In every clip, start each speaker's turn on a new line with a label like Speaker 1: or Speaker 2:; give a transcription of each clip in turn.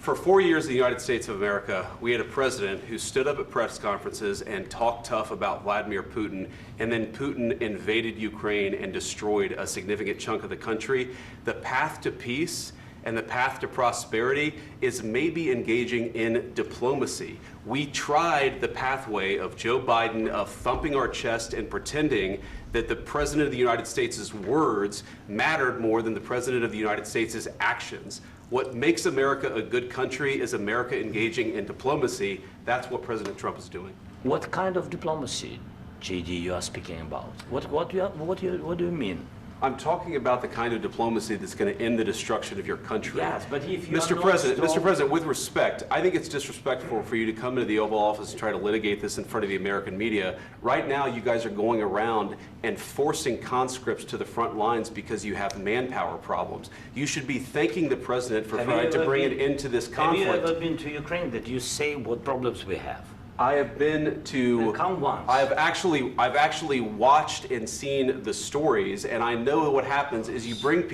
Speaker 1: For 4 years in the United States of America, we had a president who stood up at press conferences and talked tough about Vladimir Putin, and then Putin invaded Ukraine and destroyed a significant chunk of the country. The path to peace and the path to prosperity is maybe engaging in diplomacy. We tried the pathway of Joe Biden of thumping our chest and pretending that the President of the United States' words mattered more than the President of the United States' actions. What makes America a good country is America engaging in diplomacy. That's what President Trump is doing.
Speaker 2: What kind of diplomacy, JD, you are speaking about? What do you mean?
Speaker 1: I'm talking about the kind of diplomacy that's going to end the destruction of your country.
Speaker 2: Yes, but if you
Speaker 1: Mr. President, with respect, I think it's disrespectful for you to come into the Oval Office and try to litigate this in front of the American media. Right now, you guys are going around and forcing conscripts to the front lines because you have manpower problems. You should be thanking the President for trying to bring it into this conflict.
Speaker 2: Have you ever been to Ukraine? Did you say what problems we have?
Speaker 1: I have been to.
Speaker 2: Come once.
Speaker 1: I've actually watched and seen the stories, and I know what happens is you bring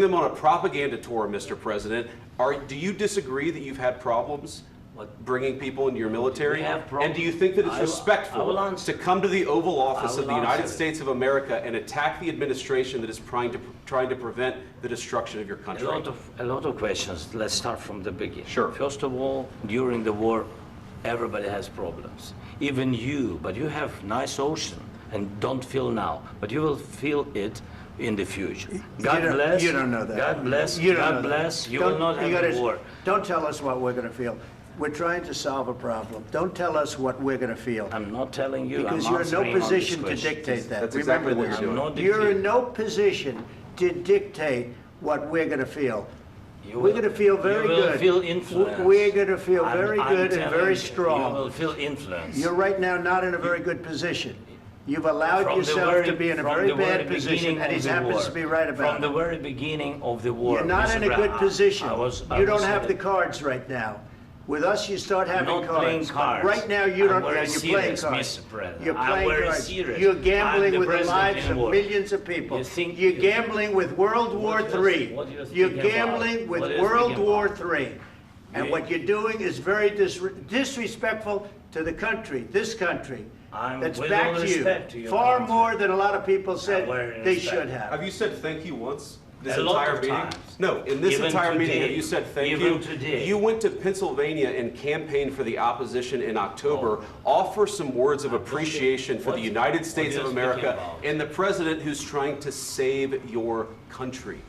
Speaker 1: them on a propaganda tour, Mr. President. Do you disagree that you've had problems bringing people into your military? And do you think that it's respectful to come to the Oval Office of the United States of America and attack the administration that is trying to prevent the destruction of your country?
Speaker 2: A lot of questions. Let's start from the beginning.
Speaker 1: Sure.
Speaker 2: First of all, during the war, everybody has problems, even you, but you have nice ocean and don't feel now, but you will feel it in the future. God bless.
Speaker 3: You don't know that.
Speaker 2: God bless.
Speaker 3: You
Speaker 2: God bless. You will not have a war.
Speaker 3: Don't tell us what we're going to feel. We're trying to solve a problem. Don't tell us what we're going to feel.
Speaker 2: I'm not telling you.
Speaker 3: Because you're in no position to dictate that.
Speaker 1: That's exactly what you're doing.
Speaker 3: You're in no position to dictate what we're going to feel. We're going to feel very good.
Speaker 2: You will feel influence.
Speaker 3: We're going to feel very good and very strong.
Speaker 2: You will feel influence.
Speaker 3: You're right now not in a very good position. You've allowed yourself to be in a very bad position, and he happens to be right about it.
Speaker 2: From the very beginning of the war.
Speaker 3: You're not in a good position. You don't have the cards right now. With us, you start having
Speaker 2: I'm not playing cards.
Speaker 3: Right now, you don't.
Speaker 2: You're
Speaker 3: playing cards.
Speaker 2: Mr. President.
Speaker 3: You're playing cards.
Speaker 2: Serious.
Speaker 3: You're gambling with the lives of millions of people. You're gambling with World War III. You're gambling with World War III. And what you're doing is very disrespectful to the country, this country. That's back to you. Far more than a lot of people said they should have.
Speaker 1: Have you said thank you once? This
Speaker 2: a
Speaker 1: entire
Speaker 2: lot of
Speaker 1: meeting?
Speaker 2: times.
Speaker 1: No, in this
Speaker 2: Even
Speaker 1: entire meeting,
Speaker 2: today.
Speaker 1: have you said thank
Speaker 2: Even
Speaker 1: you?
Speaker 2: today.
Speaker 1: You went to Pennsylvania and campaigned for the opposition in October. Offer some words of appreciation for the United States of America and the president who's trying to save your country.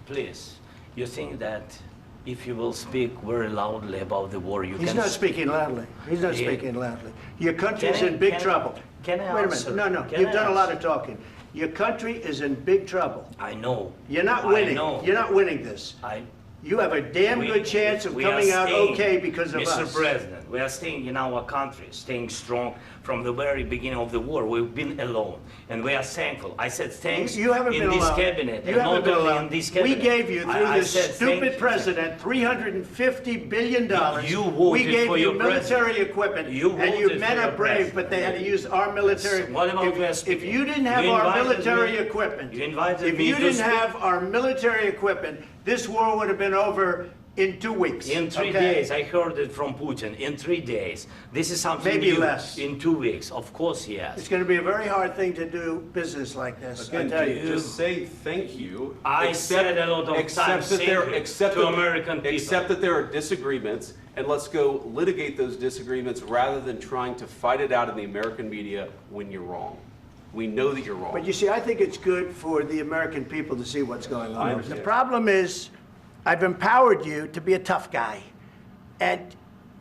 Speaker 2: Please, you think that if you will speak very loudly about the war, you can...
Speaker 3: He's not speaking loudly. He's not speaking loudly. Your country's in big trouble.
Speaker 2: Can I
Speaker 3: Wait a
Speaker 2: answer?
Speaker 3: minute. No, you've done a lot of talking. Your country is in big trouble.
Speaker 2: I know.
Speaker 3: You're not winning. You're not winning this. You have a damn good chance of coming out okay because of us.
Speaker 2: Mr. President, we are staying in our country, staying strong from the very beginning of the war. We've been alone, and we are thankful. I said thanks
Speaker 3: you haven't
Speaker 2: in
Speaker 3: been
Speaker 2: this
Speaker 3: alone.
Speaker 2: cabinet,
Speaker 3: You
Speaker 2: and
Speaker 3: haven't
Speaker 2: not
Speaker 3: been
Speaker 2: only
Speaker 3: alone.
Speaker 2: in this cabinet.
Speaker 3: We gave you, through
Speaker 2: I
Speaker 3: this
Speaker 2: said
Speaker 3: stupid president, $350 billion.
Speaker 2: You voted
Speaker 3: we gave
Speaker 2: for
Speaker 3: you
Speaker 2: your
Speaker 3: military equipment, and your men are brave, but they had to use our military.
Speaker 2: What about
Speaker 3: if you didn't have our military equipment, if you didn't have our military equipment, this war would have been over in 2 weeks.
Speaker 2: In 3 days, I heard it from Putin. In 3 days, this is something
Speaker 3: maybe
Speaker 2: new.
Speaker 3: Less.
Speaker 2: In 2 weeks, of course, yes.
Speaker 3: It's going to be a very hard thing to do business like this.
Speaker 1: Again,
Speaker 3: I tell you.
Speaker 1: just say thank you.
Speaker 2: I said a lot of times to American people.
Speaker 1: Except that there are disagreements, and let's go litigate those disagreements rather than trying to fight it out in the American media when you're wrong. We know that you're wrong.
Speaker 3: But you see, I think it's good for the American people to see what's going on. The problem is, I've empowered you to be a tough guy. And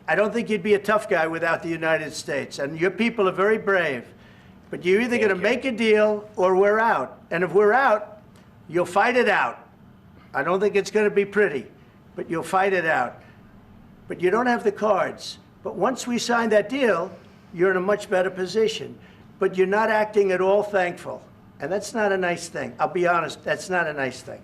Speaker 3: I don't think you'd be a tough guy without the United States. And your people are very brave. But you're either going to make a deal or we're out. And if we're out, you'll fight it out. I don't think it's going to be pretty, but you'll fight it out. But you don't have the cards. But once we sign that deal, you're in a much better position. But you're not acting at all thankful. And that's not a nice thing. I'll be honest, that's not a nice thing.